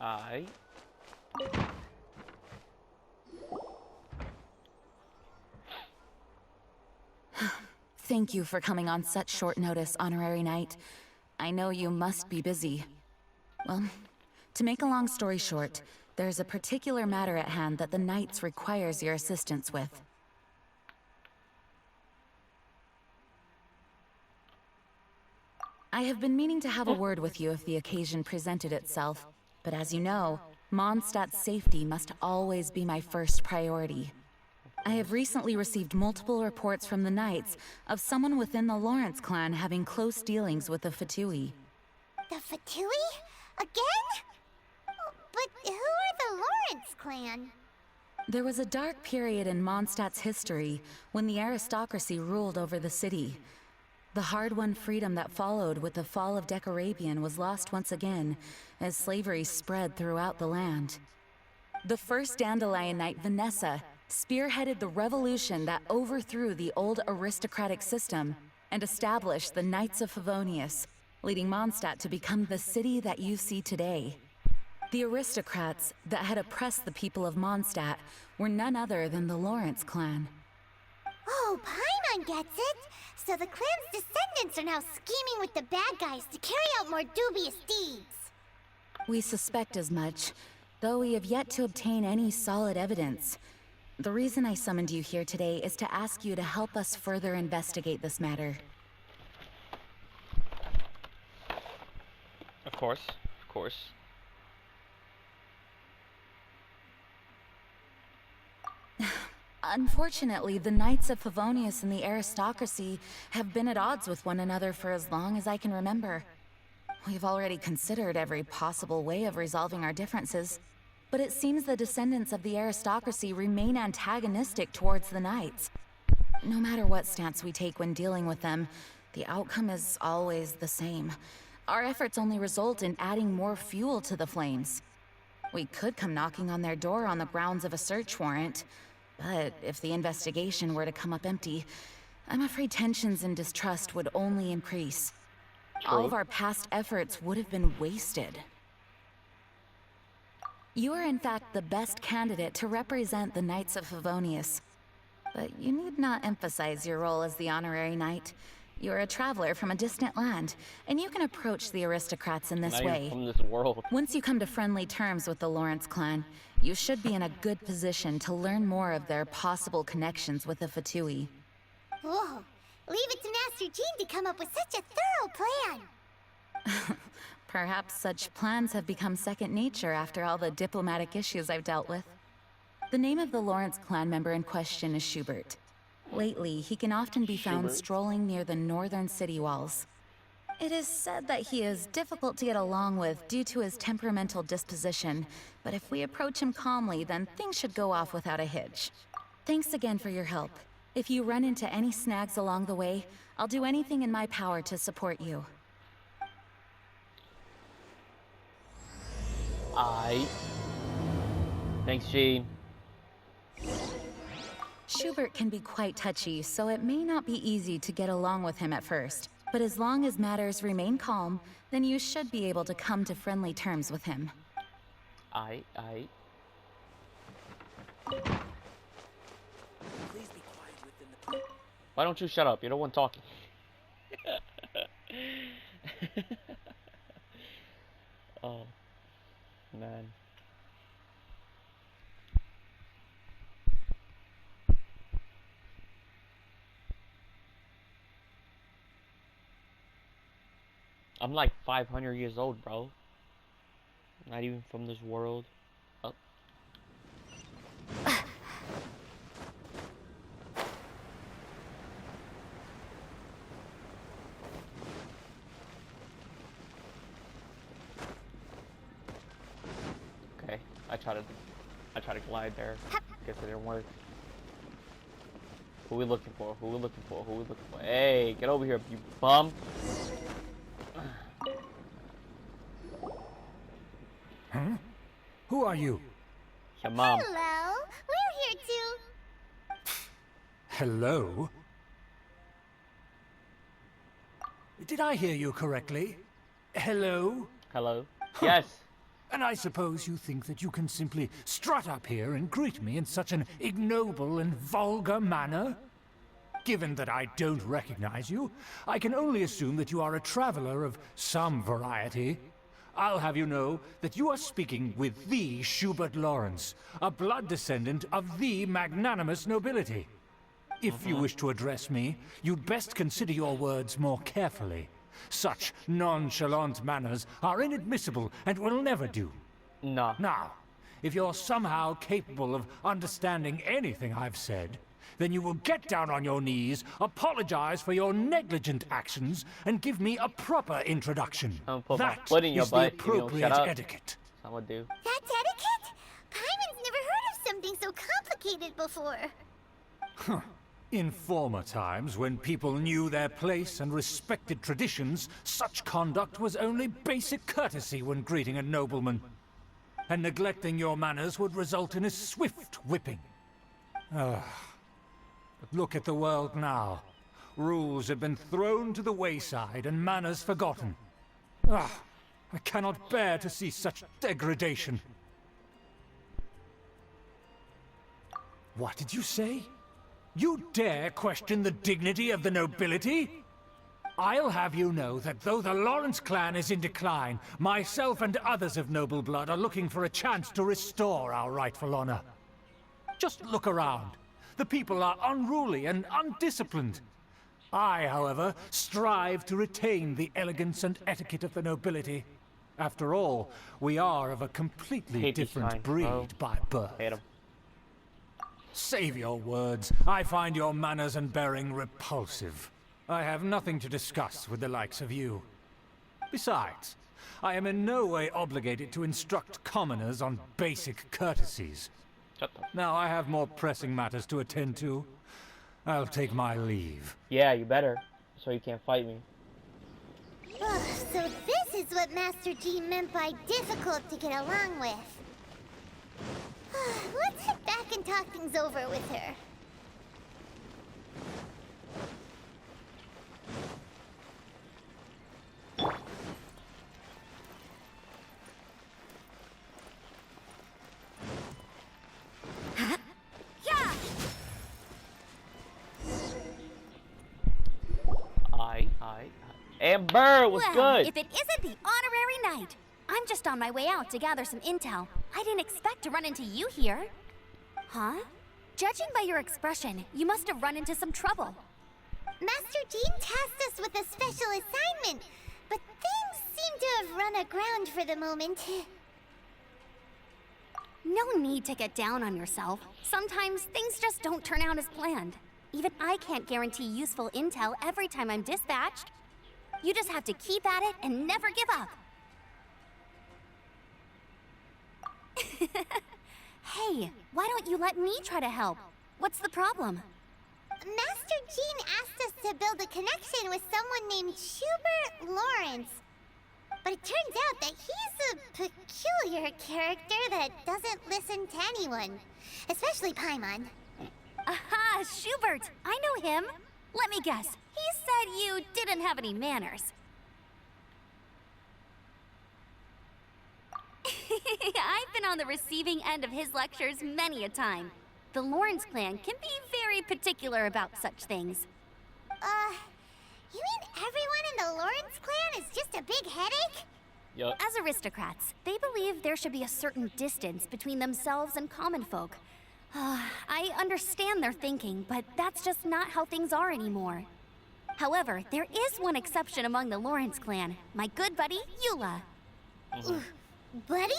I. Thank you for coming on such short notice, Honorary Knight. I know you must be busy. Well, to make a long story short, there's a particular matter at hand that the Knights requires your assistance with. I have been meaning to have a word with you if the occasion presented itself, but as you know, Mondstadt's safety must always be my first priority. I have recently received multiple reports from the Knights of someone within the Lawrence clan having close dealings with the Fatui. The Fatui? Again? But who are the Lawrence clan? There was a dark period in Mondstadt's history when the aristocracy ruled over the city. The hard-won freedom that followed with the fall of Decarabian was lost once again as slavery spread throughout the land. The first Dandelion Knight, Vanessa, spearheaded the revolution that overthrew the old aristocratic system and established the Knights of Favonius, leading Mondstadt to become the city that you see today. The aristocrats that had oppressed the people of Mondstadt were none other than the Lawrence clan. Oh, Paimon gets it! So the clan's descendants are now scheming with the bad guys to carry out more dubious deeds. We suspect as much, though we have yet to obtain any solid evidence. The reason I summoned you here today is to ask you to help us further investigate this matter. Of course, of course. Unfortunately, the Knights of Favonius and the aristocracy have been at odds with one another for as long as I can remember. We've already considered every possible way of resolving our differences, but it seems the descendants of the aristocracy remain antagonistic towards the Knights. No matter what stance we take when dealing with them, the outcome is always the same. Our efforts only result in adding more fuel to the flames. We could come knocking on their door on the grounds of a search warrant, but if the investigation were to come up empty, I'm afraid tensions and distrust would only increase. True. All of our past efforts would have been wasted. You are in fact the best candidate to represent the Knights of Favonius. But you need not emphasize your role as the honorary knight. You are a traveler from a distant land, and you can approach the aristocrats in this Not even way. from this world. Once you come to friendly terms with the Lawrence clan, you should be in a good position to learn more of their possible connections with the Fatui. Whoa, leave it to Master Jean to come up with such a thorough plan. Perhaps such plans have become second nature after all the diplomatic issues I've dealt with. The name of the Lawrence clan member in question is Schubert. Lately, he can often be found Schubert? strolling near the northern city walls. It is said that he is difficult to get along with due to his temperamental disposition, but if we approach him calmly, then things should go off without a hitch. Thanks again for your help. If you run into any snags along the way, I'll do anything in my power to support you. Thanks, Jean. Schubert can be quite touchy, so it may not be easy to get along with him at first. But as long as matters remain calm, then you should be able to come to friendly terms with him. Please be quiet within the... Why don't you shut up? You're the one talking. Oh, man. I'm like 500 years old, bro. Not even from this world. Oh. Okay, I try to glide there. Guess it didn't work. Who we looking for? Who we looking for? Who we looking for? Hey, get over here, you bum! Huh? Who are you? Your mom. Hello, we're here too. Hello? Did I hear you correctly? Hello? Hello. Yes. And I suppose you think that you can simply strut up here and greet me in such an ignoble and vulgar manner? Given that I don't recognize you, I can only assume that you are a traveler of some variety. I'll have you know that you are speaking with the Schubert Lawrence, a blood descendant of the magnanimous nobility. If you wish to address me, you'd best consider your words more carefully. Such nonchalant manners are inadmissible and will never do. Nah. Now, if you're somehow capable of understanding anything I've said, then you will get down on your knees, apologize for your negligent actions, and give me a proper introduction. I'm put my That foot in your is the butt, you know, appropriate shut up. etiquette. I would do. That's etiquette? Paimon's never heard of something so complicated before. In former times, when people knew their place and respected traditions, such conduct was only basic courtesy when greeting a nobleman. And neglecting your manners would result in a swift whipping. But look at the world now. Rules have been thrown to the wayside and manners forgotten. I cannot bear to see such degradation. What did you say? You dare question the dignity of the nobility? I'll have you know that though the Lawrence clan is in decline, myself and others of noble blood are looking for a chance to restore our rightful honor. Just look around. The people are unruly and undisciplined. I, however, strive to retain the elegance and etiquette of the nobility. After all, we are of a completely Hate these different signs, breed bro. by birth. Hate 'em. Save your words. I find your manners and bearing repulsive. I have nothing to discuss with the likes of you. Besides, I am in no way obligated to instruct commoners on basic courtesies. Shut the. Now I have more pressing matters to attend to. I'll take my leave. Yeah, you better. So you can't fight me. So this is what Master G meant by difficult to get along with. Let's head back and talk things over with her. I. Amber, what's Well, good? if it isn't the honorary knight. I'm just on my way out to gather some intel. I didn't expect to run into you here. Huh? Judging by your expression, you must have run into some trouble. Master Jean tasked us with a special assignment, but things seem to have run aground for the moment. No need to get down on yourself. Sometimes things just don't turn out as planned. Even I can't guarantee useful intel every time I'm dispatched. You just have to keep at it and never give up. Hey, why don't you let me try to help? What's the problem? Master Jean asked us to build a connection with someone named Schubert Lawrence. But it turns out that he's a peculiar character that doesn't listen to anyone, especially Paimon. Aha, Schubert! I know him. Let me guess. He said you didn't have any manners. I've been on the receiving end of his lectures many a time. The Lawrence clan can be very particular about such things. You mean everyone in the Lawrence clan is just a big headache? Yup. As aristocrats, they believe there should be a certain distance between themselves and common folk. I understand their thinking, but that's just not how things are anymore. However, there is one exception among the Lawrence clan, my good buddy, Eula. Buddy?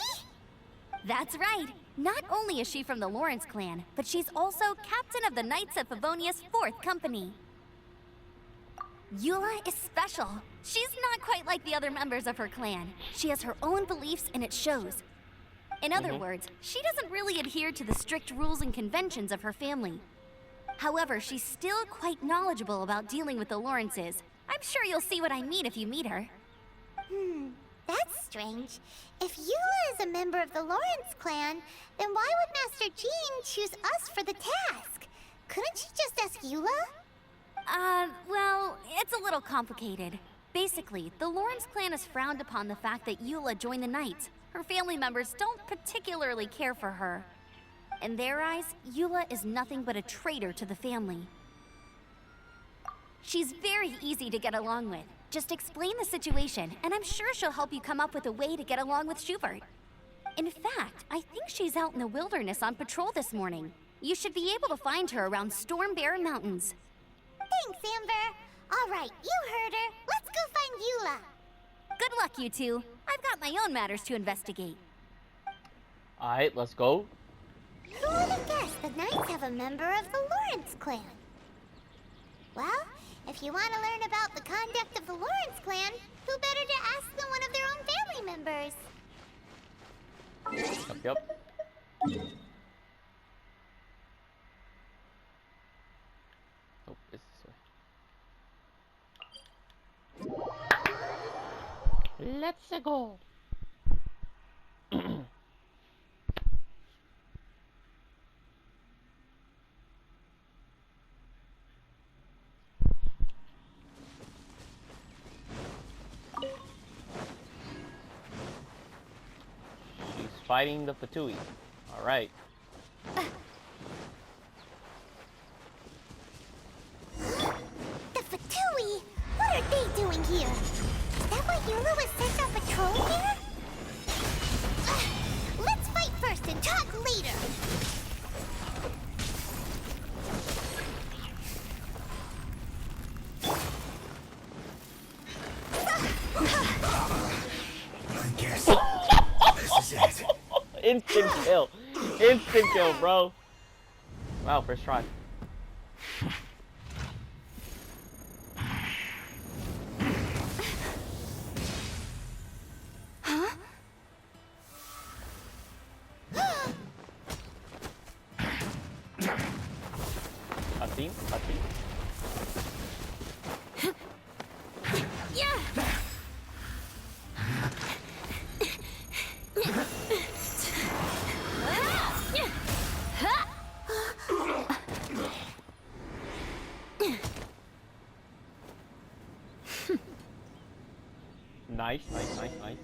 That's right. Not only is she from the Lawrence clan, but she's also captain of the Knights of Favonius 4th Company. Eula is special. She's not quite like the other members of her clan. She has her own beliefs and it shows. In other words, she doesn't really adhere to the strict rules and conventions of her family. However, she's still quite knowledgeable about dealing with the Lawrences. I'm sure you'll see what I mean if you meet her. That's strange. If Eula is a member of the Lawrence clan, then why would Master Jean choose us for the task? Couldn't she just ask Eula? Well, it's a little complicated. Basically, the Lawrence clan has frowned upon the fact that Eula joined the Knights. Her family members don't particularly care for her. In their eyes, Eula is nothing but a traitor to the family. She's very easy to get along with. Just explain the situation, and I'm sure she'll help you come up with a way to get along with Schubert. In fact, I think she's out in the wilderness on patrol this morning. You should be able to find her around Storm Bear Mountains. Thanks, Amber. All right, you heard her. Let's go find Eula. Good luck, you two. I've got my own matters to investigate. Alright, let's go. Who would have guessed the Knights have a member of the Lawrence clan? Well, if you want to learn about the conduct of the Lawrence clan, who better to ask than one of their own family members? Yep. Oh, it's this way. Let's go. She's fighting the Fatui. All right. The Fatui? What are they doing here? Is that why Eula was sent on patrol here? Let's fight first and talk later. I guess this is it. Instant kill. Instant kill, bro. Wow, first try. Cutscene? Cutscene? Nice, nice, nice, nice.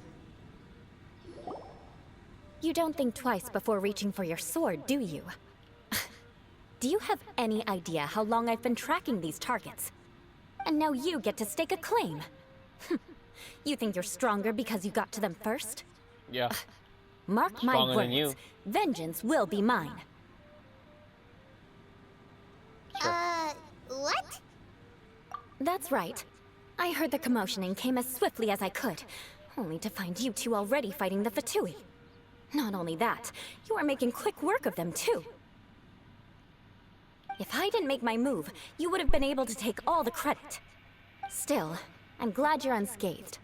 You don't think twice before reaching for your sword, do you? Do you have any idea how long I've been tracking these targets? And now you get to stake a claim. You think you're stronger because you got to them first? Yeah. Mark my Stronger than you. words, vengeance will be mine. What? That's right. I heard the commotion and came as swiftly as I could, only to find you two already fighting the Fatui. Not only that, you are making quick work of them too. If I didn't make my move, you would have been able to take all the credit. Still, I'm glad you're unscathed.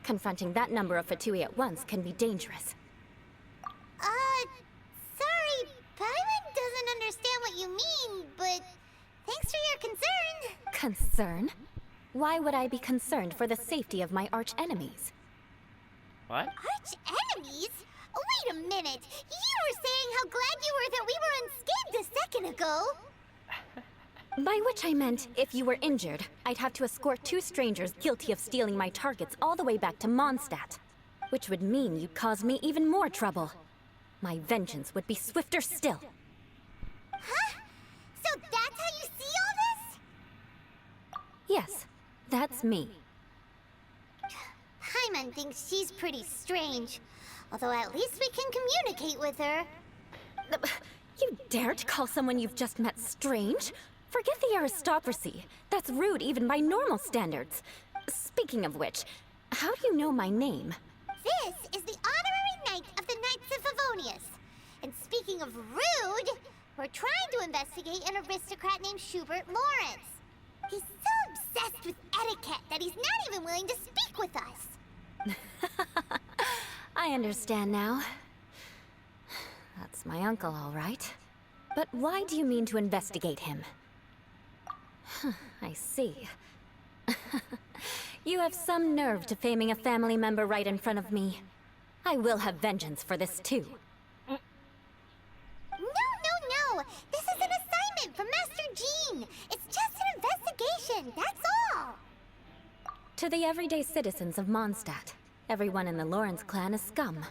Confronting that number of Fatui at once can be dangerous. Sorry, Paimon doesn't understand what you mean, but thanks for your concern. Concern? Why would I be concerned for the safety of my arch-enemies? What? Arch-enemies? Wait a minute! You were saying how glad you were that we were unscathed a second ago! By which I meant, if you were injured, I'd have to escort two strangers guilty of stealing my targets all the way back to Mondstadt. Which would mean you'd cause me even more trouble. My vengeance would be swifter still. Huh? So that's how you see all this? Yes, that's me. Paimon thinks she's pretty strange. Although at least we can communicate with her. You dare to call someone you've just met strange? Forget the aristocracy. That's rude even by normal standards. Speaking of which, how do you know my name? This is the honorary knight of the Knights of Favonius. And speaking of rude, we're trying to investigate an aristocrat named Schubert Lawrence. He's so obsessed with etiquette that he's not even willing to speak with us. I understand now. That's my uncle, all right. But why do you mean to investigate him? I see. You have some nerve to faming a family member right in front of me. I will have vengeance for this too. No! This is an assignment from Master Jean. It's just an investigation, that's all. To the everyday citizens of Mondstadt, everyone in the Lawrence clan is scum.